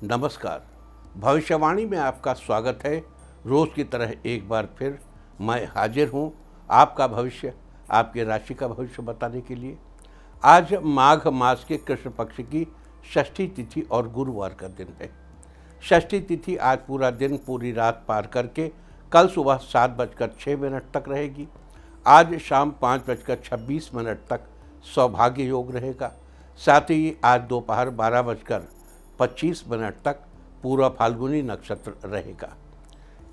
नमस्कार। भविष्यवाणी में आपका स्वागत है। रोज़ की तरह एक बार फिर मैं हाजिर हूँ आपका भविष्य, आपके राशि का भविष्य बताने के लिए। आज माघ मास के कृष्ण पक्ष की षष्ठी तिथि और गुरुवार का दिन है। षष्ठी तिथि आज पूरा दिन, पूरी रात पार करके कल सुबह 7:06 तक रहेगी। आज शाम 5:26 तक सौभाग्य योग रहेगा। साथ ही आज दोपहर 12:25 तक पूरा फाल्गुनी नक्षत्र रहेगा।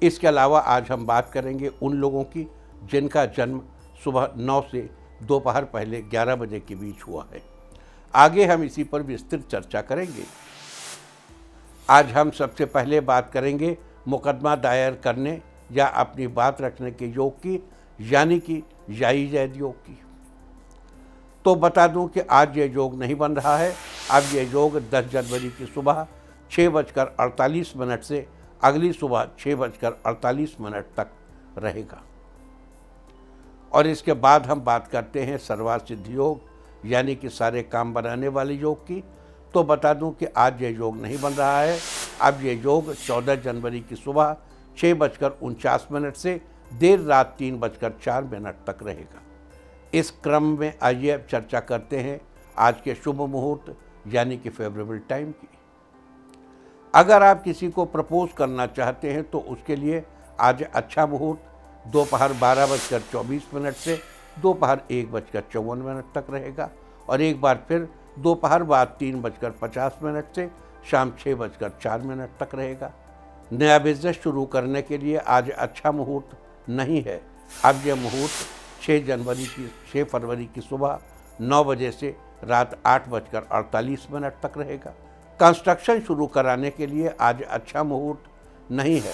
इसके अलावा आज हम बात करेंगे उन लोगों की जिनका जन्म सुबह 9 से दोपहर पहले 11 बजे के बीच हुआ है। आगे हम इसी पर विस्तृत चर्चा करेंगे। आज हम सबसे पहले बात करेंगे मुकदमा दायर करने या अपनी बात रखने के योग की, यानी कि याई जैद योग की। तो बता दूं कि आज ये योग नहीं बन रहा है। अब ये योग 10 जनवरी की सुबह 6:48 से अगली सुबह 6:48 तक रहेगा। और इसके बाद हम बात करते हैं सर्वार्थ सिद्धि योग, यानी कि सारे काम बनाने वाले योग की। तो बता दूं कि आज ये योग नहीं बन रहा है। अब ये योग 14 जनवरी की सुबह 6:49 से देर रात 3:04 तक रहेगा। इस क्रम में आइए अब चर्चा करते हैं आज के शुभ मुहूर्त, यानी कि फेवरेबल टाइम की। अगर आप किसी को प्रपोज करना चाहते हैं तो उसके लिए आज अच्छा मुहूर्त दोपहर 12:24 से दोपहर 1:54 तक रहेगा। और एक बार फिर दोपहर बाद 3:50 से शाम 6:04 तक रहेगा। नया बिजनेस शुरू करने के लिए आज अच्छा मुहूर्त नहीं है। अब यह मुहूर्त 6 फरवरी की सुबह 9 बजे से रात 8:48 तक रहेगा। कंस्ट्रक्शन शुरू कराने के लिए आज अच्छा मुहूर्त नहीं है।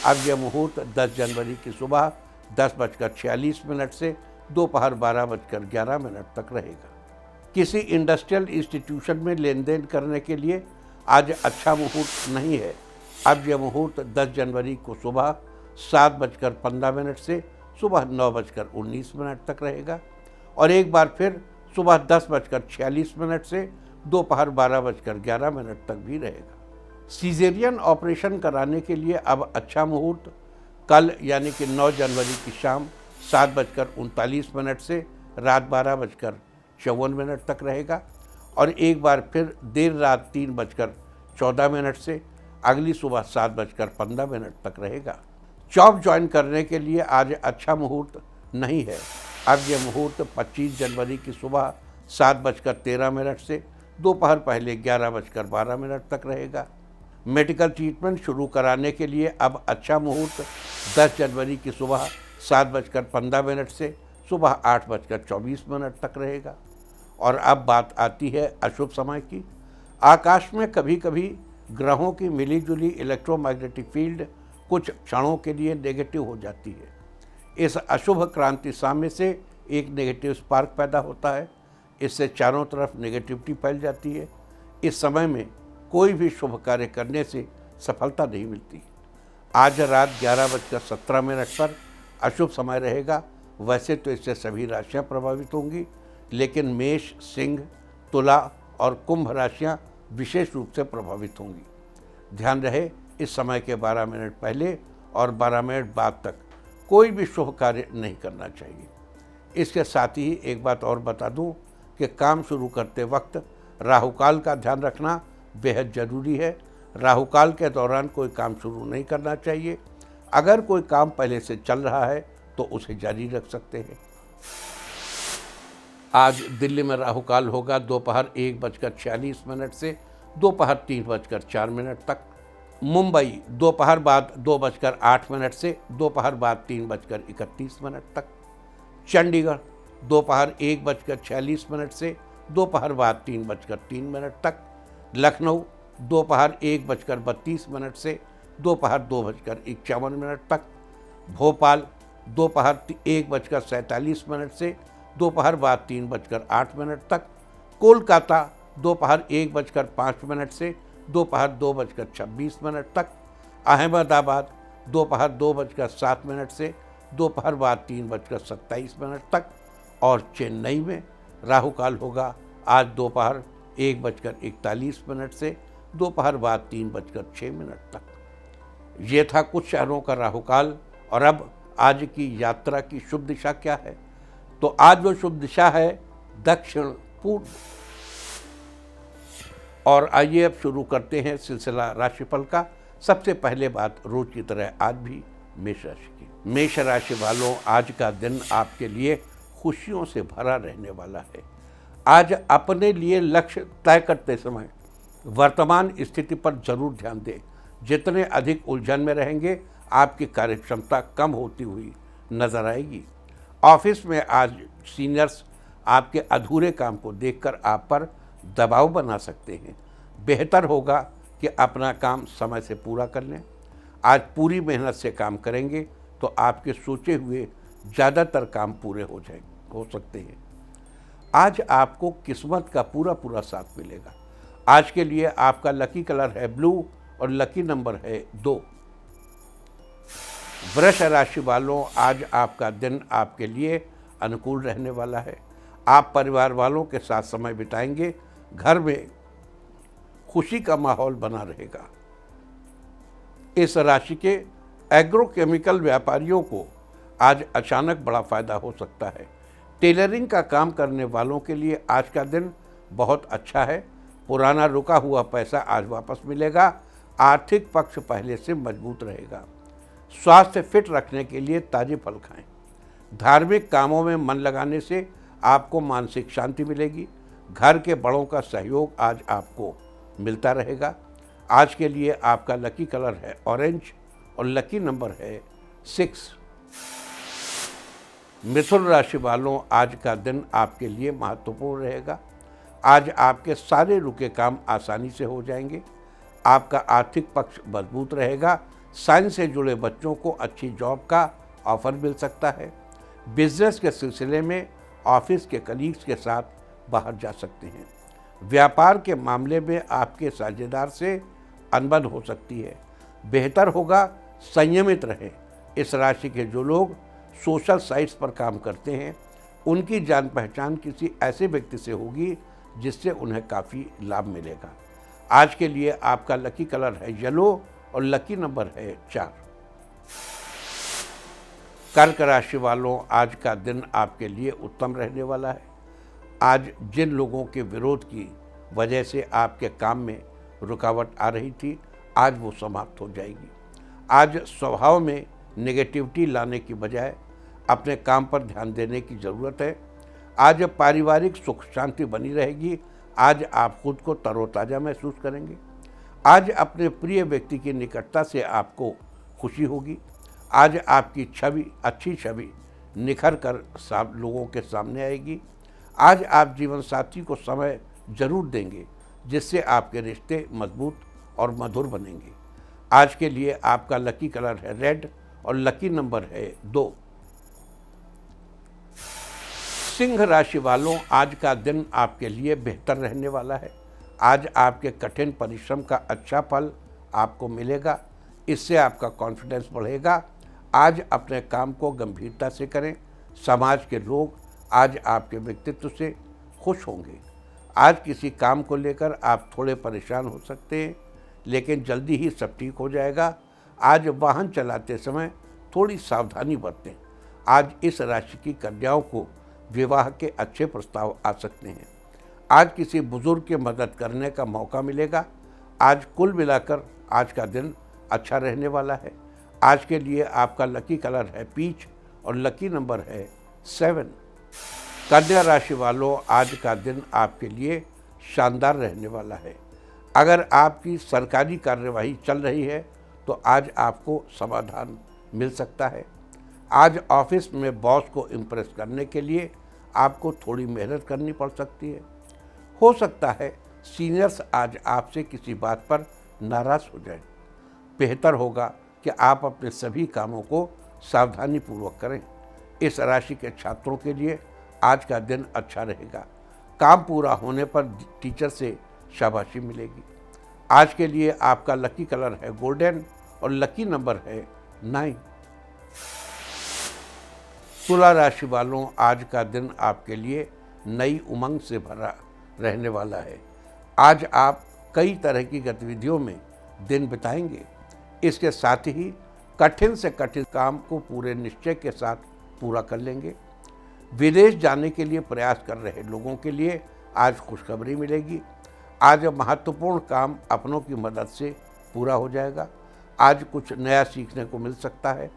अब यह मुहूर्त 10 जनवरी की सुबह 10:46 से दोपहर 12:11 तक रहेगा। किसी इंडस्ट्रियल इंस्टीट्यूशन में लेन देन करने के लिए आज अच्छा मुहूर्त नहीं है। अब यह मुहूर्त 10 जनवरी को सुबह 7:15 से सुबह 9:19 तक रहेगा। और एक बार फिर सुबह 10:46 से दोपहर 12:11 तक भी रहेगा। सीजेरियन ऑपरेशन कराने के लिए अब अच्छा मुहूर्त कल, यानी कि 9 जनवरी की शाम 7:39 से रात 12:54 तक रहेगा। और एक बार फिर देर रात 3:14 से अगली सुबह 7:15 तक रहेगा। जॉब ज्वाइन करने के लिए आज अच्छा मुहूर्त नहीं है। अब यह मुहूर्त 25 जनवरी की सुबह 7:13 से दोपहर पहले 11:12 तक रहेगा। मेडिकल ट्रीटमेंट शुरू कराने के लिए अब अच्छा मुहूर्त 10 जनवरी की सुबह 7:15 से सुबह 8:24 तक रहेगा। और अब बात आती है अशुभ समय की। आकाश में कभी कभी ग्रहों की मिलीजुली इलेक्ट्रोमैग्नेटिक फील्ड कुछ क्षणों के लिए नेगेटिव हो जाती है। इस अशुभ क्रांति साम्य से एक नेगेटिव स्पार्क पैदा होता है। इससे चारों तरफ नेगेटिविटी फैल जाती है। इस समय में कोई भी शुभ कार्य करने से सफलता नहीं मिलती। आज रात 11:17 पर अशुभ समय रहेगा। वैसे तो इससे सभी राशियां प्रभावित होंगी, लेकिन मेष, सिंह, तुला और कुंभ राशियां विशेष रूप से प्रभावित होंगी। ध्यान रहे, इस समय के 12 मिनट पहले और 12 मिनट बाद तक कोई भी शुभ कार्य नहीं करना चाहिए। इसके साथ ही एक बात और बता दूं कि काम शुरू करते वक्त राहुकाल का ध्यान रखना बेहद ज़रूरी है। राहुकाल के दौरान कोई काम शुरू नहीं करना चाहिए। अगर कोई काम पहले से चल रहा है तो उसे जारी रख सकते हैं। आज दिल्ली में राहुकाल होगा दोपहर 1:46 से दोपहर 3:04 तक। मुंबई दोपहर बाद 2:08 से दोपहर बाद 3:31 तक। चंडीगढ़ दोपहर 1:46 से दोपहर बाद 3:03 तक। लखनऊ दोपहर 1:32 से दोपहर 2:51 तक। भोपाल दोपहर 1:47 से दोपहर बाद 3:08 तक। कोलकाता दोपहर 1:05 से दोपहर 2:26 तक। अहमदाबाद दोपहर 2:07 से दोपहर बाद 3:27 तक। और चेन्नई में राहुकाल होगा आज दोपहर 1:41 से दोपहर बाद 3:06 तक। ये था कुछ शहरों का राहुकाल। और अब आज की यात्रा की शुभ दिशा क्या है? तो आज वो शुभ दिशा है दक्षिण पूर्व। और आइए अब शुरू करते हैं सिलसिला राशिफल का। सबसे पहले बात रोज की तरह आज भी मेष राशि की। मेष राशि वालों, आज का दिन आपके लिए खुशियों से भरा रहने वाला है। आज अपने लिए लक्ष्य तय करते समय वर्तमान स्थिति पर जरूर ध्यान दें। जितने अधिक उलझन में रहेंगे, आपकी कार्यक्षमता कम होती हुई नजर आएगी। ऑफिस में आज सीनियर्स आपके अधूरे काम को देखकर आप पर दबाव बना सकते हैं। बेहतर होगा कि अपना काम समय से पूरा कर लें। आज पूरी मेहनत से काम करेंगे तो आपके सोचे हुए ज़्यादातर काम पूरे हो सकते हैं। आज आपको किस्मत का पूरा साथ मिलेगा। आज के लिए आपका लकी कलर है ब्लू और लकी नंबर है 2। वृष राशि वालों, आज आपका दिन आपके लिए अनुकूल रहने वाला है। आप परिवार वालों के साथ समय बिताएंगे। घर में खुशी का माहौल बना रहेगा। इस राशि के एग्रोकेमिकल व्यापारियों को आज अचानक बड़ा फायदा हो सकता है। टेलरिंग का काम करने वालों के लिए आज का दिन बहुत अच्छा है। पुराना रुका हुआ पैसा आज वापस मिलेगा। आर्थिक पक्ष पहले से मजबूत रहेगा। स्वास्थ्य फिट रखने के लिए ताजे फल खाएं। धार्मिक कामों में मन लगाने से आपको मानसिक शांति मिलेगी। घर के बड़ों का सहयोग आज आपको मिलता रहेगा। आज के लिए आपका लकी कलर है ऑरेंज और लकी नंबर है 6। मिथुन राशि वालों, आज का दिन आपके लिए महत्वपूर्ण रहेगा। आज आपके सारे रुके काम आसानी से हो जाएंगे। आपका आर्थिक पक्ष मजबूत रहेगा। साइंस से जुड़े बच्चों को अच्छी जॉब का ऑफर मिल सकता है। बिजनेस के सिलसिले में ऑफिस के कलीग्स के साथ बाहर जा सकते हैं। व्यापार के मामले में आपके साझेदार से अनबन हो सकती है। बेहतर होगा संयमित रहें। इस राशि के जो लोग सोशल साइट्स पर काम करते हैं, उनकी जान पहचान किसी ऐसे व्यक्ति से होगी जिससे उन्हें काफ़ी लाभ मिलेगा। आज के लिए आपका लकी कलर है येलो और लकी नंबर है 4। कर्क राशि वालों, आज का दिन आपके लिए उत्तम रहने वाला है। आज जिन लोगों के विरोध की वजह से आपके काम में रुकावट आ रही थी, आज वो समाप्त हो जाएगी। आज स्वभाव में नेगेटिविटी लाने की बजाय अपने काम पर ध्यान देने की ज़रूरत है। आज पारिवारिक सुख शांति बनी रहेगी। आज आप खुद को तरोताज़ा महसूस करेंगे। आज अपने प्रिय व्यक्ति की निकटता से आपको खुशी होगी। आज आपकी अच्छी छवि निखर कर लोगों के सामने आएगी। आज आप जीवन साथी को समय जरूर देंगे, जिससे आपके रिश्ते मजबूत और मधुर बनेंगे। आज के लिए आपका लकी कलर है रेड और लकी नंबर है 2। सिंह राशि वालों, आज का दिन आपके लिए बेहतर रहने वाला है। आज आपके कठिन परिश्रम का अच्छा फल आपको मिलेगा। इससे आपका कॉन्फिडेंस बढ़ेगा। आज अपने काम को गंभीरता से करें। समाज के लोग आज आपके व्यक्तित्व से खुश होंगे। आज किसी काम को लेकर आप थोड़े परेशान हो सकते हैं, लेकिन जल्दी ही सब ठीक हो जाएगा। आज वाहन चलाते समय थोड़ी सावधानी बरतें। आज इस राशि की कन्याओं को विवाह के अच्छे प्रस्ताव आ सकते हैं। आज किसी बुजुर्ग की मदद करने का मौका मिलेगा। आज कुल मिलाकर आज का दिन अच्छा रहने वाला है। आज के लिए आपका लकी कलर है पीच और लकी नंबर है 7। कन्या राशि वालों, आज का दिन आपके लिए शानदार रहने वाला है। अगर आपकी सरकारी कार्यवाही चल रही है तो आज आपको समाधान मिल सकता है। आज ऑफिस में बॉस को इम्प्रेस करने के लिए आपको थोड़ी मेहनत करनी पड़ सकती है। हो सकता है सीनियर्स आज आपसे किसी बात पर नाराज़ हो जाएं। बेहतर होगा कि आप अपने सभी कामों को सावधानीपूर्वक करें। इस राशि के छात्रों के लिए आज का दिन अच्छा रहेगा। काम पूरा होने पर टीचर से शाबाशी मिलेगी। आज के लिए आपका लकी कलर है गोल्डन और लकी नंबर है 9। तुला राशि वालों, आज का दिन आपके लिए नई उमंग से भरा रहने वाला है। आज आप कई तरह की गतिविधियों में दिन बिताएंगे। इसके साथ ही कठिन से कठिन काम को पूरे निश्चय के साथ पूरा कर लेंगे। विदेश जाने के लिए प्रयास कर रहे लोगों के लिए आज खुशखबरी मिलेगी। आज महत्वपूर्ण काम अपनों की मदद से पूरा हो जाएगा। आज कुछ नया सीखने को मिल सकता है।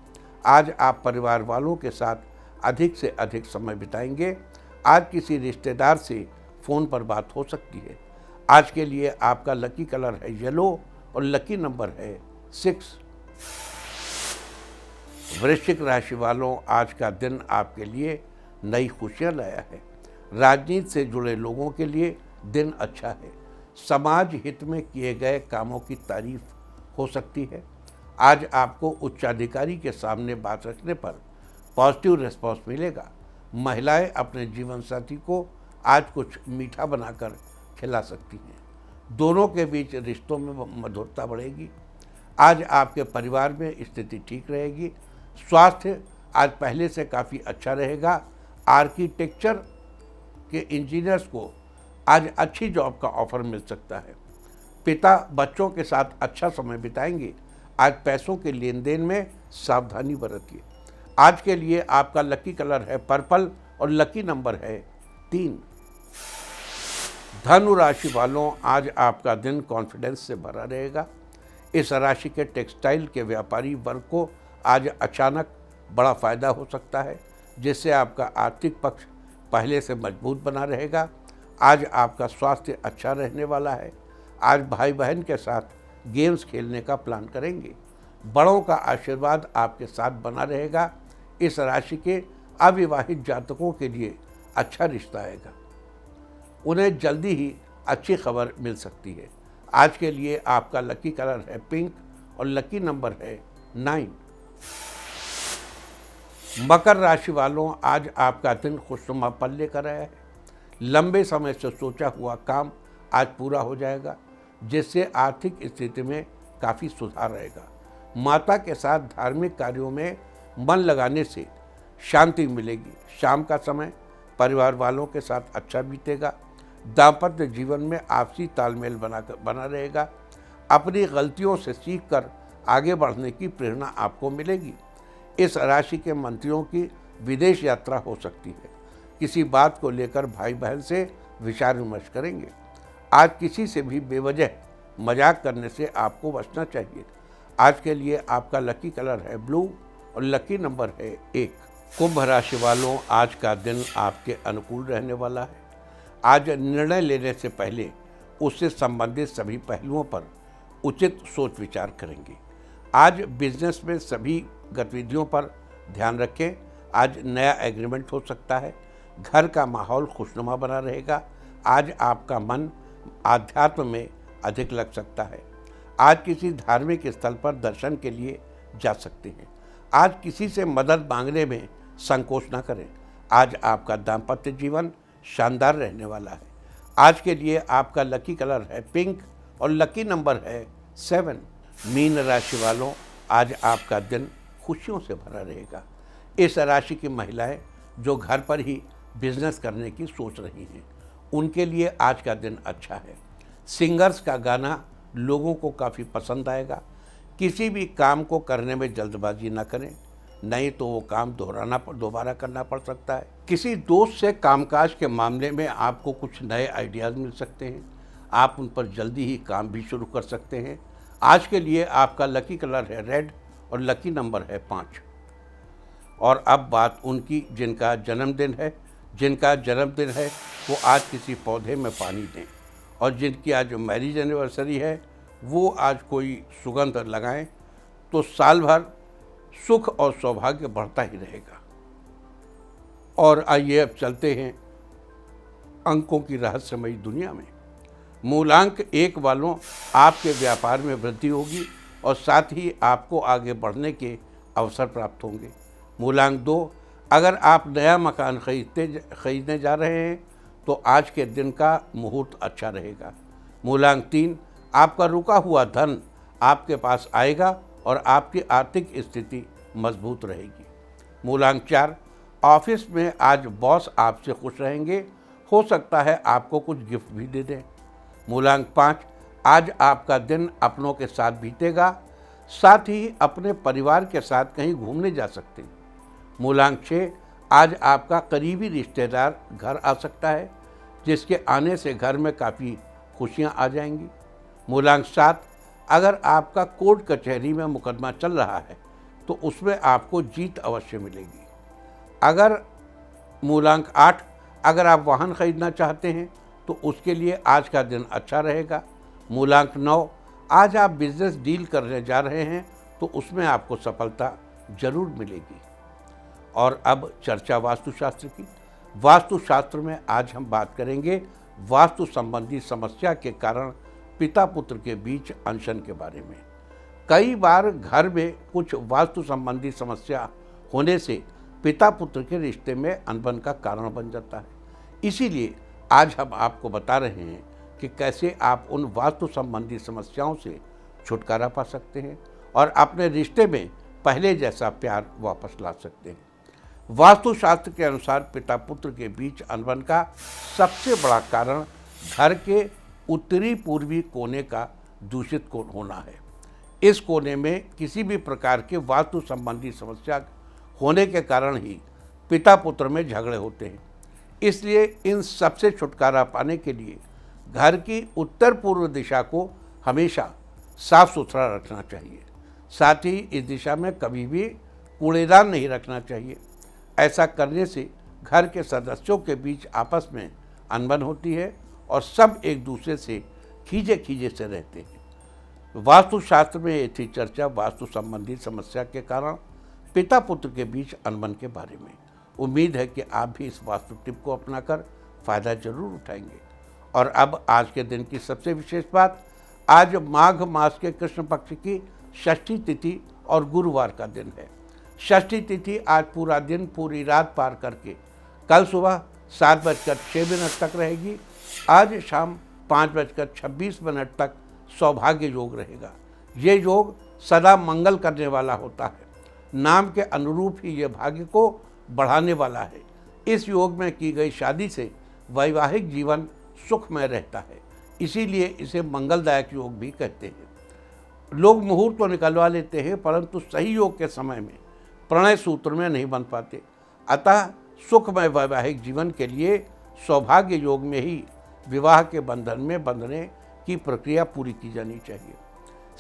आज आप परिवार वालों के साथ अधिक से अधिक समय बिताएंगे। आज किसी रिश्तेदार से फ़ोन पर बात हो सकती है। आज के लिए आपका लकी कलर है येलो और लकी नंबर है 6। वृश्चिक राशि वालों, आज का दिन आपके लिए नई खुशियां लाया है। राजनीति से जुड़े लोगों के लिए दिन अच्छा है। समाज हित में किए गए कामों की तारीफ हो सकती है। आज आपको उच्चाधिकारी के सामने बात रखने पर पॉजिटिव रिस्पॉन्स मिलेगा। महिलाएं अपने जीवन साथी को आज कुछ मीठा बनाकर खिला सकती हैं। दोनों के बीच रिश्तों में मधुरता बढ़ेगी। आज आपके परिवार में स्थिति ठीक रहेगी। स्वास्थ्य आज पहले से काफ़ी अच्छा रहेगा। आर्किटेक्चर के इंजीनियर्स को आज अच्छी जॉब का ऑफर मिल सकता है। पिता बच्चों के साथ अच्छा समय बिताएंगे। आज पैसों के लेन देन में सावधानी बरतिए। आज के लिए आपका लकी कलर है पर्पल और लकी नंबर है 3। धनु राशि वालों, आज आपका दिन कॉन्फिडेंस से भरा रहेगा। इस राशि के टेक्सटाइल के व्यापारी वर्ग को आज अचानक बड़ा फायदा हो सकता है, जिससे आपका आर्थिक पक्ष पहले से मजबूत बना रहेगा। आज आपका स्वास्थ्य अच्छा रहने वाला है। आज भाई बहन के साथ गेम्स खेलने का प्लान करेंगे। बड़ों का आशीर्वाद आपके साथ बना रहेगा। इस राशि के अविवाहित जातकों के लिए अच्छा रिश्ता आएगा। उन्हें जल्दी ही अच्छी खबर मिल सकती है। आज के लिए आपका लकी कलर है पिंक और लकी नंबर है 9। मकर राशि वालों, आज आपका दिन खुशनुमा पल लेकर आया है। लंबे समय से सोचा हुआ काम आज पूरा हो जाएगा, जिससे आर्थिक स्थिति में काफ़ी सुधार रहेगा। माता के साथ धार्मिक कार्यों में मन लगाने से शांति मिलेगी। शाम का समय परिवार वालों के साथ अच्छा बीतेगा। दाम्पत्य जीवन में आपसी तालमेल बना रहेगा। अपनी गलतियों से सीखकर आगे बढ़ने की प्रेरणा आपको मिलेगी। इस राशि के मंत्रियों की विदेश यात्रा हो सकती है। किसी बात को लेकर भाई बहन से विचार विमर्श करेंगे। आज किसी से भी बेवजह मजाक करने से आपको बचना चाहिए। आज के लिए आपका लकी कलर है ब्लू और लकी नंबर है 1। कुंभ राशि वालों, आज का दिन आपके अनुकूल रहने वाला है। आज निर्णय लेने से पहले उससे संबंधित सभी पहलुओं पर उचित सोच विचार करेंगे। आज बिजनेस में सभी गतिविधियों पर ध्यान रखें। आज नया एग्रीमेंट हो सकता है। घर का माहौल खुशनुमा बना रहेगा। आज आपका मन आध्यात्म में अधिक लग सकता है। आज किसी धार्मिक स्थल पर दर्शन के लिए जा सकते हैं। आज किसी से मदद मांगने में संकोच न करें। आज आपका दाम्पत्य जीवन शानदार रहने वाला है। आज के लिए आपका लकी कलर है पिंक और लकी नंबर है 7। मीन राशि वालों, आज आपका दिन खुशियों से भरा रहेगा। इस राशि की महिलाएं जो घर पर ही बिजनेस करने की सोच रही हैं, उनके लिए आज का दिन अच्छा है। सिंगर्स का गाना लोगों को काफ़ी पसंद आएगा। किसी भी काम को करने में जल्दबाजी ना करें, नहीं तो वो काम दोबारा करना पड़ सकता है। किसी दोस्त से कामकाज के मामले में आपको कुछ नए आइडियाज़ मिल सकते हैं। आप उन पर जल्दी ही काम भी शुरू कर सकते हैं। आज के लिए आपका लकी कलर है रेड और लकी नंबर है 5। और अब बात उनकी जिनका जन्मदिन है वो आज किसी पौधे में पानी दें। और जिनकी आज मैरिज एनिवर्सरी है वो आज कोई सुगंध लगाएं, तो साल भर सुख और सौभाग्य बढ़ता ही रहेगा। और आइए अब चलते हैं अंकों की रहस्यमयी दुनिया में। मूलांक 1 वालों, आपके व्यापार में वृद्धि होगी और साथ ही आपको आगे बढ़ने के अवसर प्राप्त होंगे। मूलांक 2, अगर आप नया मकान खरीदने जा रहे हैं तो आज के दिन का मुहूर्त अच्छा रहेगा। मूलांक 3, आपका रुका हुआ धन आपके पास आएगा और आपकी आर्थिक स्थिति मजबूत रहेगी। मूलांक 4, ऑफिस में आज बॉस आपसे खुश रहेंगे। हो सकता है आपको कुछ गिफ्ट भी दे दें। मूलांक 5, आज आपका दिन अपनों के साथ बीतेगा, साथ ही अपने परिवार के साथ कहीं घूमने जा सकते हैं। मूलांक 6, आज आपका करीबी रिश्तेदार घर आ सकता है, जिसके आने से घर में काफ़ी खुशियां आ जाएंगी। मूलांक 7, अगर आपका कोर्ट कचहरी में मुकदमा चल रहा है तो उसमें आपको जीत अवश्य मिलेगी। अगर मूलांक 8, अगर आप वाहन खरीदना चाहते हैं तो उसके लिए आज का दिन अच्छा रहेगा। मूलांक 9, आज आप बिजनेस डील करने जा रहे हैं तो उसमें आपको सफलता जरूर मिलेगी। और अब चर्चा वास्तुशास्त्र की। वास्तुशास्त्र में आज हम बात करेंगे वास्तु संबंधी समस्या के कारण पिता पुत्र के बीच अनशन के बारे में। कई बार घर में कुछ वास्तु संबंधी समस्या होने से पिता पुत्र के रिश्ते में अनबन का कारण बन जाता है। इसीलिए आज हम आपको बता रहे हैं कि कैसे आप उन वास्तु संबंधी समस्याओं से छुटकारा पा सकते हैं और अपने रिश्ते में पहले जैसा प्यार वापस ला सकते हैं। वास्तुशास्त्र के अनुसार पिता पुत्र के बीच अनबन का सबसे बड़ा कारण घर के उत्तरी पूर्वी कोने का दूषित कोण होना है। इस कोने में किसी भी प्रकार के वास्तु संबंधी समस्या होने के कारण ही पिता पुत्र में झगड़े होते हैं। इसलिए इन सबसे छुटकारा पाने के लिए घर की उत्तर पूर्व दिशा को हमेशा साफ सुथरा रखना चाहिए। साथ ही इस दिशा में कभी भी कूड़ेदान नहीं रखना चाहिए। ऐसा करने से घर के सदस्यों के बीच आपस में अनबन होती है और सब एक दूसरे से खींचे खींचे से रहते हैं। वास्तुशास्त्र में ये थी चर्चा वास्तु संबंधी समस्या के कारण पिता पुत्र के बीच अनबन के बारे में। उम्मीद है कि आप भी इस वास्तु टिप को अपनाकर फ़ायदा जरूर उठाएंगे। और अब आज के दिन की सबसे विशेष बात, आज माघ मास के कृष्ण पक्ष की षष्ठी तिथि और गुरुवार का दिन है। षष्ठी तिथि आज पूरा दिन पूरी रात पार करके कल सुबह 7:06 तक रहेगी। आज शाम 5:26 तक सौभाग्य योग रहेगा। ये योग सदा मंगल करने वाला होता है। नाम के अनुरूप ही ये भाग्य को बढ़ाने वाला है। इस योग में की गई शादी से वैवाहिक जीवन सुखमय रहता है, इसीलिए इसे मंगलदायक योग भी कहते हैं। लोग मुहूर्त तो निकलवा लेते हैं, परंतु सही योग के समय में प्रणय सूत्र में नहीं बन पाते। अतः सुखमय वैवाहिक जीवन के लिए सौभाग्य योग में ही विवाह के बंधन में बंधने की प्रक्रिया पूरी की जानी चाहिए।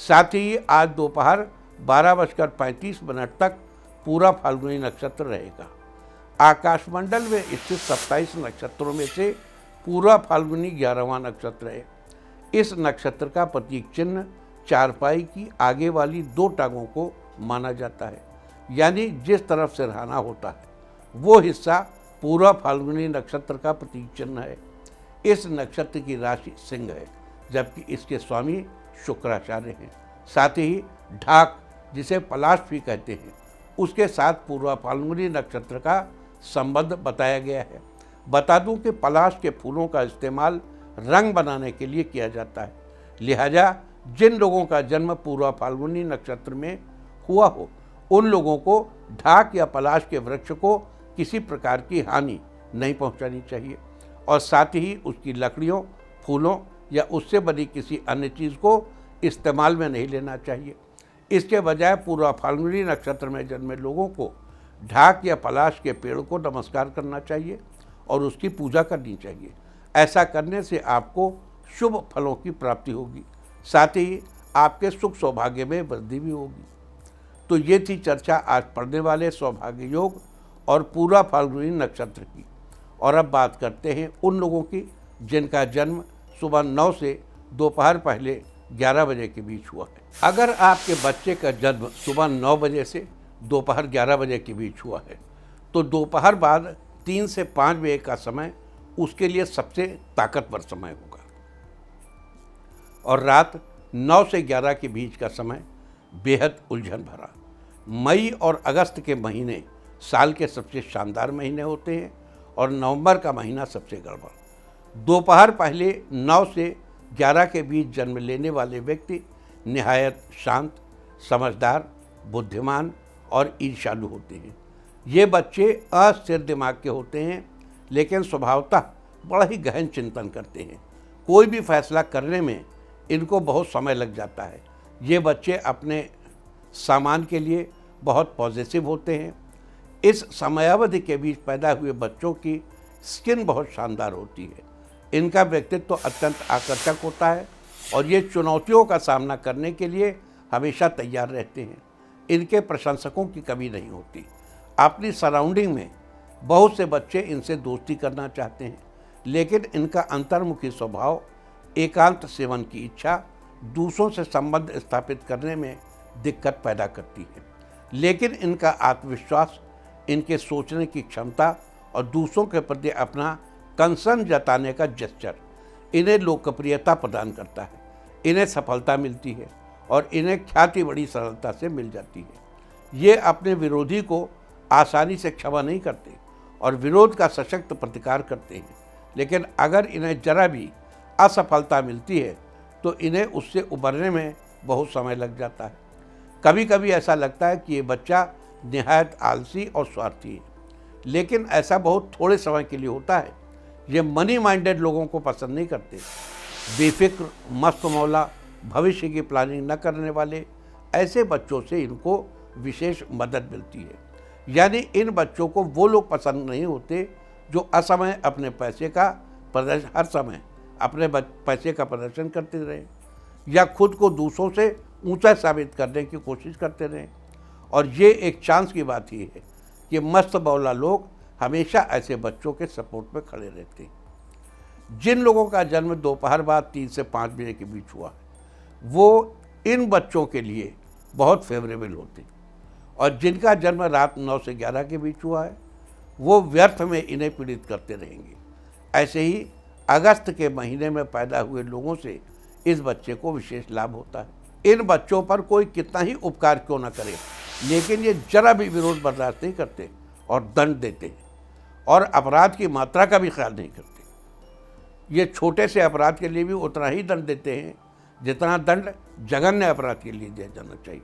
साथ ही आज दोपहर 12:35 तक पूरा फाल्गुनी नक्षत्र रहेगा। आकाशमंडल में स्थित 27 नक्षत्रों में से पूरा फाल्गुनी 11वां नक्षत्र है। इस नक्षत्र का प्रतीक चिन्ह चारपाई की आगे वाली 2 टांगों को माना जाता है, यानी जिस तरफ सिरहाना होता है वो हिस्सा पूरा फाल्गुनी नक्षत्र का प्रतीक चिन्ह है। इस नक्षत्र की राशि सिंह है, जबकि इसके स्वामी शुक्राचार्य हैं। साथ ही ढाक, जिसे पलाश भी कहते हैं, उसके साथ पूर्वा फाल्गुनी नक्षत्र का संबंध बताया गया है। बता दूं कि पलाश के फूलों का इस्तेमाल रंग बनाने के लिए किया जाता है। लिहाजा जिन लोगों का जन्म पूर्वा फाल्गुनी नक्षत्र में हुआ हो, उन लोगों को ढाक या पलाश के वृक्ष को किसी प्रकार की हानि नहीं पहुंचानी चाहिए और साथ ही उसकी लकड़ियों, फूलों या उससे बनी किसी अन्य चीज़ को इस्तेमाल में नहीं लेना चाहिए। इसके बजाय पूर्वा फाल्गुनी नक्षत्र में जन्मे लोगों को ढाक या पलाश के पेड़ को नमस्कार करना चाहिए और उसकी पूजा करनी चाहिए। ऐसा करने से आपको शुभ फलों की प्राप्ति होगी, साथ ही आपके सुख सौभाग्य में वृद्धि भी होगी। तो ये थी चर्चा आज पढ़ने वाले सौभाग्य योग और पूरा फाल्गुनी नक्षत्र की। और अब बात करते हैं उन लोगों की जिनका जन्म सुबह 9 से दोपहर पहले 11 बजे के बीच हुआ है। अगर आपके बच्चे का जन्म सुबह 9 बजे से दोपहर 11 बजे के बीच हुआ है तो दोपहर बाद 3 से 5 बजे का समय उसके लिए सबसे ताकतवर समय होगा और रात 9 से 11 के बीच का समय बेहद उलझन भरा। मई और अगस्त के महीने साल के सबसे शानदार महीने होते हैं और नवंबर का महीना सबसे गड़बड़। दोपहर पहले 9 से 11 के बीच जन्म लेने वाले व्यक्ति निहायत शांत, समझदार, बुद्धिमान और ईर्ष्यालु होते हैं। ये बच्चे अस्थिर दिमाग के होते हैं, लेकिन स्वभावतः बड़ा ही गहन चिंतन करते हैं। कोई भी फैसला करने में इनको बहुत समय लग जाता है। ये बच्चे अपने सामान के लिए बहुत पॉजिटिव होते हैं। इस समयावधि के बीच पैदा हुए बच्चों की स्किन बहुत शानदार होती है। इनका व्यक्तित्व अत्यंत आकर्षक होता है और ये चुनौतियों का सामना करने के लिए हमेशा तैयार रहते हैं। इनके प्रशंसकों की कमी नहीं होती। अपनी सराउंडिंग में बहुत से बच्चे इनसे दोस्ती करना चाहते हैं, लेकिन इनका अंतर्मुखी स्वभाव, एकांत सेवन की इच्छा दूसरों से संबंध स्थापित करने में दिक्कत पैदा करती है। लेकिन इनका आत्मविश्वास, इनके सोचने की क्षमता और दूसरों के प्रति अपना कंसर्न जताने का जेस्चर इन्हें लोकप्रियता प्रदान करता है। इन्हें सफलता मिलती है और इन्हें ख्याति बड़ी सरलता से मिल जाती है। ये अपने विरोधी को आसानी से क्षमा नहीं करते और विरोध का सशक्त प्रतिकार करते हैं, लेकिन अगर इन्हें जरा भी असफलता मिलती है तो इन्हें उससे उबरने में बहुत समय लग जाता है। कभी कभी ऐसा लगता है कि ये बच्चा निहायत आलसी और स्वार्थी है, लेकिन ऐसा बहुत थोड़े समय के लिए होता है। ये मनी माइंडेड लोगों को पसंद नहीं करते। बेफिक्र, मस्त मौला, भविष्य की प्लानिंग न करने वाले ऐसे बच्चों से इनको विशेष मदद मिलती है। यानी इन बच्चों को वो लोग पसंद नहीं होते जो असमय अपने पैसे का प्रदर्शन, हर समय अपने पैसे का प्रदर्शन करते रहें या खुद को दूसरों से ऊंचा साबित करने की कोशिश करते रहें। और ये एक चांस की बात ही है कि मस्त मौला लोग हमेशा ऐसे बच्चों के सपोर्ट में खड़े रहते हैं। जिन लोगों का जन्म दोपहर बाद 3 से 5 बजे के बीच हुआ है, वो इन बच्चों के लिए बहुत फेवरेबल होते हैं, और जिनका जन्म रात 9 से 11 के बीच हुआ है वो व्यर्थ में इन्हें पीड़ित करते रहेंगे। ऐसे ही अगस्त के महीने में पैदा हुए लोगों से इस बच्चे को विशेष लाभ होता है। इन बच्चों पर कोई कितना ही उपकार क्यों न करे, लेकिन ये जरा भी विरोध बर्दाश्त नहीं करते और दंड देते हैं और अपराध की मात्रा का भी ख्याल नहीं करते। ये छोटे से अपराध के लिए भी उतना ही दंड देते हैं जितना दंड जघन्य अपराध के लिए दिया जाना चाहिए।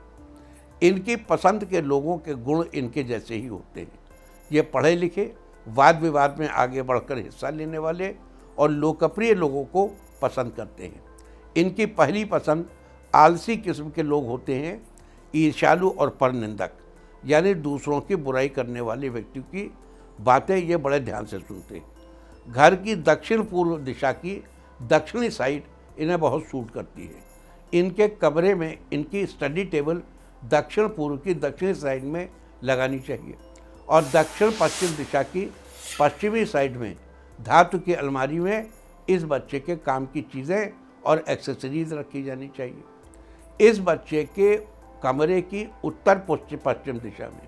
इनकी पसंद के लोगों के गुण इनके जैसे ही होते हैं। ये पढ़े लिखे, वाद विवाद में आगे बढ़कर हिस्सा लेने वाले और लोकप्रिय लोगों को पसंद करते हैं। इनकी पहली पसंद आलसी किस्म के लोग होते हैं, ईर्ष्यालु और परनिंदक, यानी दूसरों की बुराई करने वाले व्यक्ति की बातें ये बड़े ध्यान से सुनते हैं। घर की दक्षिण पूर्व दिशा की दक्षिणी साइड इन्हें बहुत सूट करती है। इनके कमरे में इनकी स्टडी टेबल दक्षिण पूर्व की दक्षिणी साइड में लगानी चाहिए और दक्षिण पश्चिम दिशा की पश्चिमी साइड में धातु की अलमारी में इस बच्चे के काम की चीज़ें और एक्सेसरीज रखी जानी चाहिए। इस बच्चे के कमरे की उत्तर पश्चिम दिशा में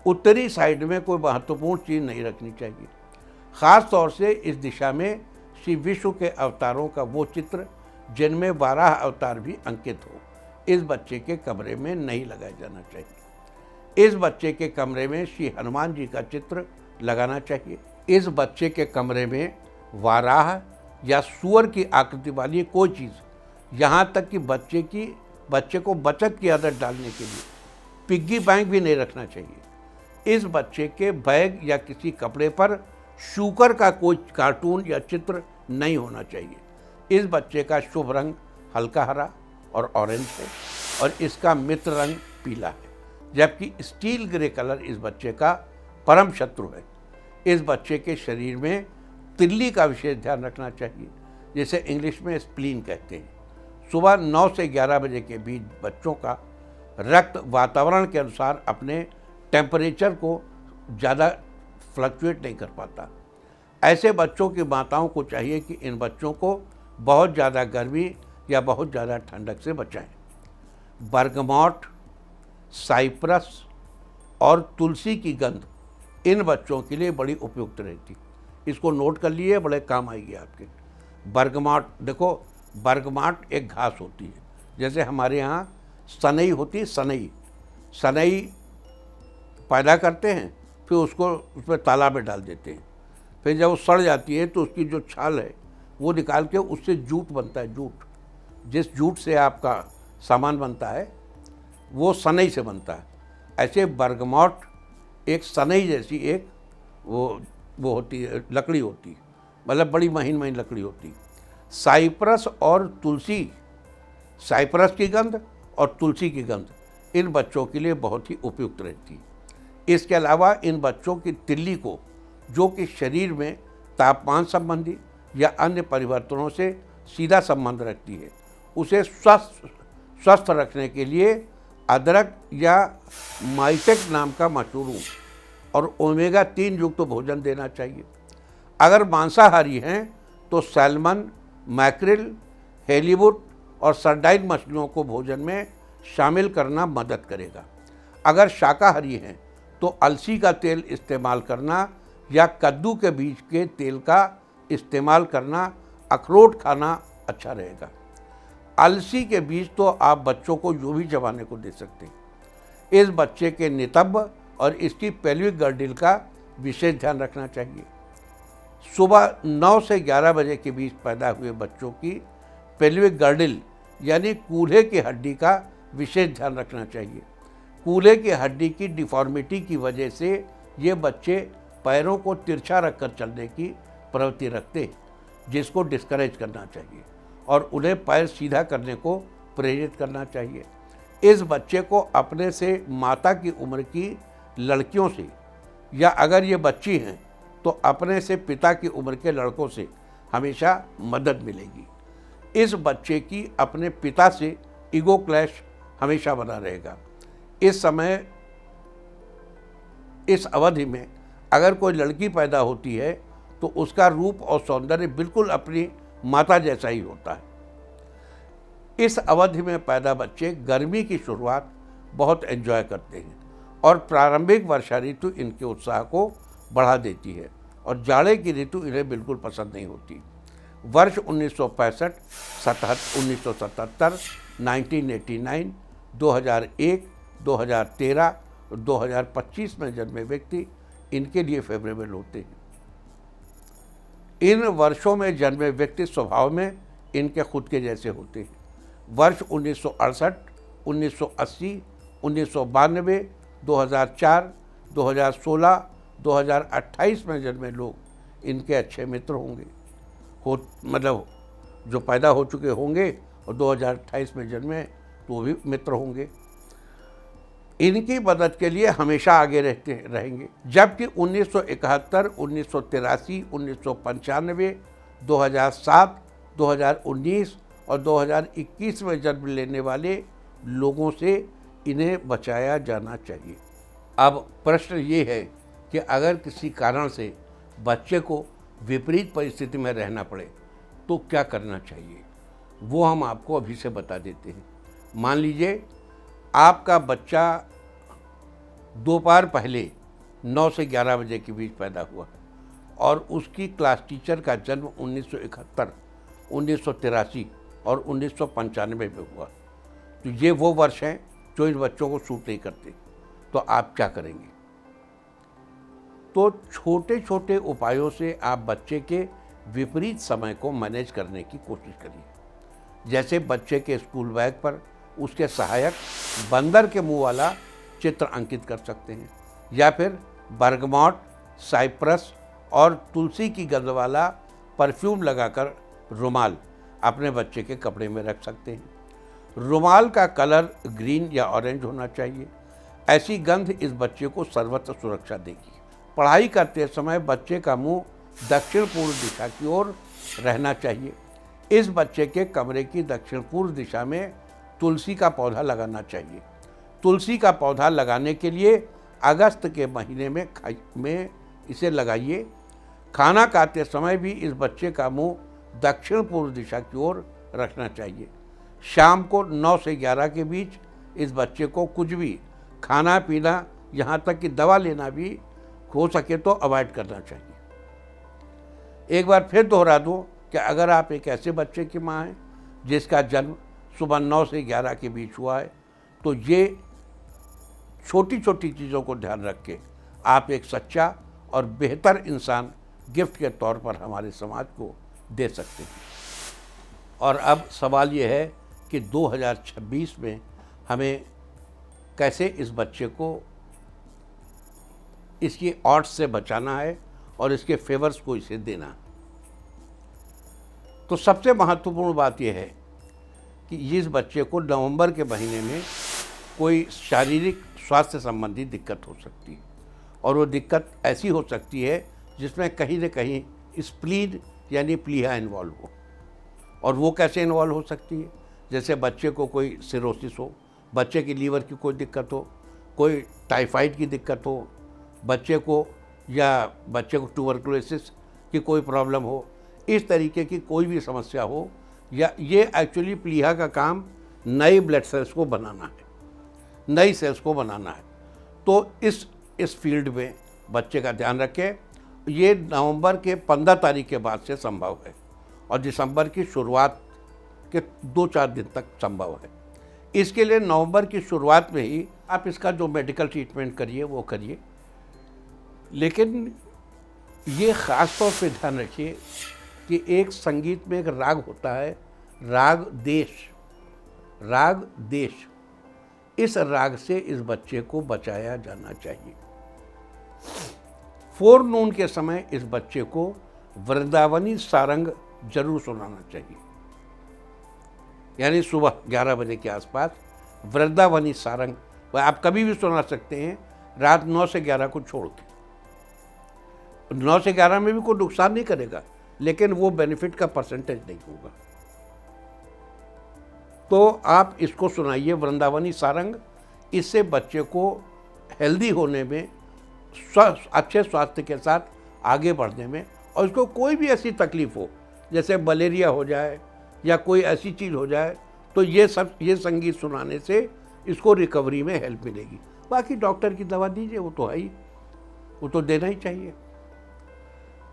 उत्तरी साइड में कोई महत्वपूर्ण चीज़ नहीं रखनी चाहिए। ख़ास तौर से इस दिशा में श्री विष्णु के अवतारों का वो चित्र जिनमें 12 अवतार भी अंकित हो, इस बच्चे के कमरे में नहीं लगाया जाना चाहिए। इस बच्चे के कमरे में श्री हनुमान जी का चित्र लगाना चाहिए। इस बच्चे के कमरे में वाराह या सुअर की आकृति वाली कोई चीज़, यहाँ तक कि बच्चे को बचत की आदत डालने के लिए पिग्गी बैंक भी नहीं रखना चाहिए। इस बच्चे के बैग या किसी कपड़े पर शूकर का कोई कार्टून या चित्र नहीं होना चाहिए। इस बच्चे का शुभ रंग हल्का हरा और ऑरेंज है और इसका मित्र रंग पीला है, जबकि स्टील ग्रे कलर इस बच्चे का परम शत्रु है। इस बच्चे के शरीर में तिल्ली का विशेष ध्यान रखना चाहिए, जिसे इंग्लिश में स्प्लीन कहते हैं। सुबह 9 से 11 बजे के बीच बच्चों का रक्त वातावरण के अनुसार अपने टेम्परेचर को ज़्यादा फ्लक्चुएट नहीं कर पाता। ऐसे बच्चों की माताओं को चाहिए कि इन बच्चों को बहुत ज़्यादा गर्मी या बहुत ज़्यादा ठंडक से बचाएं। बर्गमॉट, साइप्रस और तुलसी की गंध इन बच्चों के लिए बड़ी उपयुक्त रहती। इसको नोट कर लिए, बड़े काम आएगी आपके। बर्गमॉट, देखो बर्गमॉट एक घास होती है, जैसे हमारे यहाँ सनई होती है। सनई पैदा करते हैं, फिर उसको उसमें तालाब में डाल देते हैं। फिर जब वो सड़ जाती है तो उसकी जो छाल है वो निकाल के उससे जूट बनता है। जूट, जिस जूट से आपका सामान बनता है वो सनई से बनता है। ऐसे बर्गमॉट एक सनई जैसी एक वो होती है, लकड़ी होती है, मतलब बड़ी महीन लकड़ी होती है। साइप्रस और तुलसी, साइप्रस की गंध और तुलसी की गंध इन बच्चों के लिए बहुत ही उपयुक्त रहती है। इसके अलावा इन बच्चों की तिल्ली को, जो कि शरीर में तापमान संबंधी या अन्य परिवर्तनों से सीधा संबंध रखती है, उसे स्वस्थ रखने के लिए अदरक या माइटेक नाम का मशरूम और ओमेगा 3 युक्त तो भोजन देना चाहिए। अगर मांसाहारी हैं तो सैल्मन, मैक्रिल, हेलीवुड और सर्डाइन मछलियों को भोजन में शामिल करना मदद करेगा। अगर शाकाहारी हैं तो अलसी का तेल इस्तेमाल करना या कद्दू के बीज के तेल का इस्तेमाल करना, अखरोट खाना अच्छा रहेगा। अलसी के बीज तो आप बच्चों को यूं भी चबाने को दे सकते हैं। इस बच्चे के नितंब और इसकी पेल्विक गर्डिल का विशेष ध्यान रखना चाहिए। सुबह 9 से 11 बजे के बीच पैदा हुए बच्चों की पेल्विक गर्डिल यानी कूल्हे की हड्डी का विशेष ध्यान रखना चाहिए। कूल्हे की हड्डी की डिफॉर्मिटी की वजह से ये बच्चे पैरों को तिरछा रखकर चलने की प्रवृत्ति रखते हैं, जिसको डिस्करेज करना चाहिए और उन्हें पैर सीधा करने को प्रेरित करना चाहिए। इस बच्चे को अपने से माता की उम्र की लड़कियों से, या अगर ये बच्ची हैं तो अपने से पिता की उम्र के लड़कों से हमेशा मदद मिलेगी। इस बच्चे की अपने पिता से ईगो क्लैश हमेशा बना रहेगा। इस अवधि में अगर कोई लड़की पैदा होती है तो उसका रूप और सौंदर्य बिल्कुल अपनी माता जैसा ही होता है। इस अवधि में पैदा बच्चे गर्मी की शुरुआत बहुत एंजॉय करते हैं और प्रारंभिक वर्षा ऋतु इनके उत्साह को बढ़ा देती है और जाड़े की ऋतु इन्हें बिल्कुल पसंद नहीं होती। वर्ष 1965, 1977, 1989, 2001, 2013 और 2025 में जन्मे व्यक्ति इनके लिए फेवरेबल होते हैं। इन वर्षों में जन्मे व्यक्ति स्वभाव में इनके खुद के जैसे होते हैं। वर्ष 1968, 1980, 1992, 2004, 2016, 2028 में जन्मे लोग इनके अच्छे मित्र होंगे, मतलब जो पैदा हो चुके होंगे और 2028 में जन्मे तो भी मित्र होंगे। इनकी मदद के लिए हमेशा आगे रहेंगे। जबकि 1971, 1983, 1995, 2007, 2019 और 2021 में जन्म लेने वाले लोगों से इन्हें बचाया जाना चाहिए। अब प्रश्न ये है कि अगर किसी कारण से बच्चे को विपरीत परिस्थिति में रहना पड़े तो क्या करना चाहिए, वो हम आपको अभी से बता देते हैं। मान लीजिए आपका बच्चा दोपहर पहले 9 से 11 बजे के बीच पैदा हुआ और उसकी क्लास टीचर का जन्म 1971, 1983 और 1995 में हुआ, तो ये वो वर्ष हैं जो इन बच्चों को सूट नहीं करते। तो आप क्या करेंगे? तो छोटे छोटे उपायों से आप बच्चे के विपरीत समय को मैनेज करने की कोशिश करिए। जैसे बच्चे के स्कूल बैग पर उसके सहायक बंदर के मुंह वाला चित्र अंकित कर सकते हैं, या फिर बर्गमॉट, साइप्रस और तुलसी की गंध वाला परफ्यूम लगाकर रुमाल अपने बच्चे के कपड़े में रख सकते हैं। रुमाल का कलर ग्रीन या ऑरेंज होना चाहिए। ऐसी गंध इस बच्चे को सर्वत्र सुरक्षा देगी। पढ़ाई करते समय बच्चे का मुंह दक्षिण पूर्व दिशा की ओर रहना चाहिए। इस बच्चे के कमरे की दक्षिण पूर्व दिशा में तुलसी का पौधा लगाना चाहिए। तुलसी का पौधा लगाने के लिए अगस्त के महीने में इसे लगाइए। खाना खाते समय भी इस बच्चे का मुंह दक्षिण पूर्व दिशा की ओर रखना चाहिए। शाम को 9 से 11 के बीच इस बच्चे को कुछ भी खाना पीना, यहाँ तक कि दवा लेना भी हो सके तो अवॉइड करना चाहिए। एक बार फिर दोहरा दूँ कि अगर आप एक ऐसे बच्चे की माँ हैं जिसका जन्म सुबह 9 से 11 के बीच हुआ है, तो ये छोटी छोटी चीज़ों को ध्यान रख के आप एक सच्चा और बेहतर इंसान गिफ्ट के तौर पर हमारे समाज को दे सकते हैं। और अब सवाल ये है कि 2026 में हमें कैसे इस बच्चे को इसकी ऑड्स से बचाना है और इसके फेवर्स को इसे देना। तो सबसे महत्वपूर्ण बात यह है कि इस बच्चे को नवंबर के महीने में कोई शारीरिक स्वास्थ्य संबंधी दिक्कत हो सकती है, और वो दिक्कत ऐसी हो सकती है जिसमें कहीं न कहीं स्प्लीन यानी प्लीहा इन्वॉल्व हो। और वो कैसे इन्वॉल्व हो सकती है? जैसे बच्चे को कोई सिरोसिस हो, बच्चे की लीवर की कोई दिक्कत हो, कोई टाइफाइड की दिक्कत हो, बच्चे को ट्यूबरकुलोसिस की कोई प्रॉब्लम हो, इस तरीके की कोई भी समस्या हो, या ये एक्चुअली प्लीहा का काम नए ब्लड सेल्स को बनाना है, नई सेल्स को बनाना है। तो इस फील्ड में बच्चे का ध्यान रखें। ये नवंबर के 15 तारीख के बाद से संभव है और दिसंबर की शुरुआत के 2-4 दिन तक संभव है। इसके लिए नवंबर की शुरुआत में ही आप इसका जो मेडिकल ट्रीटमेंट करिए वो करिए, लेकिन ये ख़ास तौर पे ध्यान रखिए कि एक संगीत में एक राग होता है, राग देश। इस राग से इस बच्चे को बचाया जाना चाहिए। 4 नून के समय इस बच्चे को वृंदावनी सारंग जरूर सुनाना चाहिए, यानी सुबह 11 बजे के आसपास वृंदावनी सारंग वह आप कभी भी सुना सकते हैं, रात 9 से 11 को छोड़ के। 9 से 11 में भी कोई नुकसान नहीं करेगा, लेकिन वो बेनिफिट का परसेंटेज नहीं होगा। तो आप इसको सुनाइए वृंदावनी सारंग। इससे बच्चे को हेल्दी होने में, अच्छे स्वास्थ्य के साथ आगे बढ़ने में, और इसको कोई भी ऐसी तकलीफ हो जैसे मलेरिया हो जाए या कोई ऐसी चीज़ हो जाए, तो ये संगीत सुनाने से इसको रिकवरी में हेल्प मिलेगी। बाकी डॉक्टर की दवा दीजिए, वो तो है ही, वो तो देना ही चाहिए।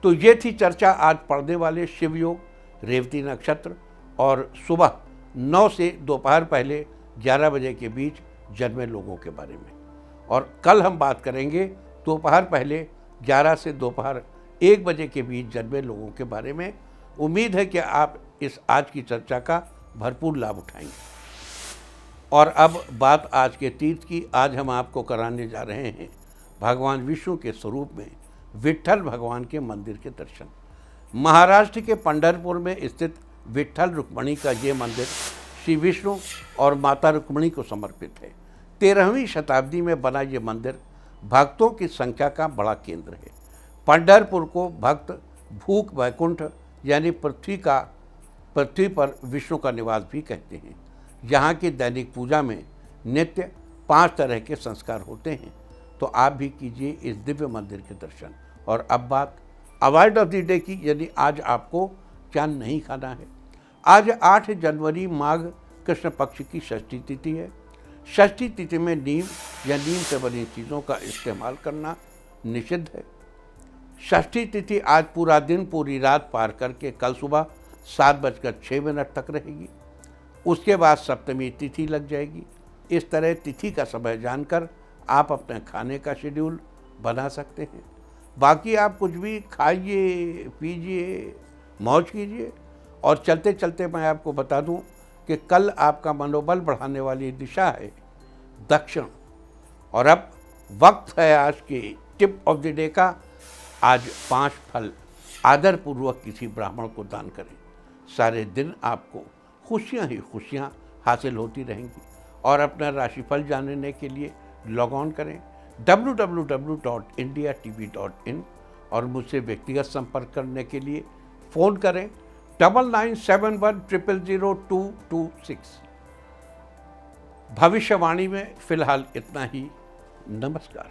तो ये थी चर्चा आज पढ़ने वाले शिव योग, रेवती नक्षत्र और सुबह 9 से दोपहर पहले 11 बजे के बीच जन्मे लोगों के बारे में। और कल हम बात करेंगे दोपहर पहले 11 से दोपहर 1 बजे के बीच जन्मे लोगों के बारे में। उम्मीद है कि आप इस आज की चर्चा का भरपूर लाभ उठाएंगे। और अब बात आज के तीर्थ की। आज हम आपको कराने जा रहे हैं भगवान विष्णु के स्वरूप में विट्ठल भगवान के मंदिर के दर्शन। महाराष्ट्र के पंढरपुर में स्थित विट्ठल रुक्मिणी का ये मंदिर श्री विष्णु और माता रुक्मिणी को समर्पित है। 13वीं शताब्दी में बना ये मंदिर भक्तों की संख्या का बड़ा केंद्र है। पंढरपुर को भक्त भूख वैकुंठ यानी पृथ्वी पर विष्णु का निवास भी कहते हैं। यहाँ की दैनिक पूजा में नित्य 5 तरह के संस्कार होते हैं। तो आप भी कीजिए इस दिव्य मंदिर के दर्शन। और अब बात अवॉइड ऑफ द डे की, यानी आज आपको चांद नहीं खाना है। आज 8 जनवरी माघ कृष्ण पक्ष की षष्ठी तिथि है। षष्ठी तिथि में नीम या नीम से बनी चीज़ों का इस्तेमाल करना निषिद्ध है। षष्ठी तिथि आज पूरा दिन पूरी रात पार करके कल सुबह 7:06 तक रहेगी। उसके बाद सप्तमी तिथि लग जाएगी। इस तरह तिथि का समय जानकर आप अपने खाने का शेड्यूल बना सकते हैं। बाकी आप कुछ भी खाइए, पीजिए, मौज कीजिए। और चलते चलते मैं आपको बता दूं कि कल आपका मनोबल बढ़ाने वाली दिशा है दक्षिण। और अब वक्त है आज की टिप ऑफ द डे का। आज 5 फल आदरपूर्वक किसी ब्राह्मण को दान करें। सारे दिन आपको खुशियां ही खुशियां हासिल होती रहेंगी। और अपना राशिफल जानने के लिए लॉग ऑन करें www.indiatv.in और मुझसे व्यक्तिगत संपर्क करने के लिए फ़ोन करें 9971000226। भविष्यवाणी में फ़िलहाल इतना ही। नमस्कार।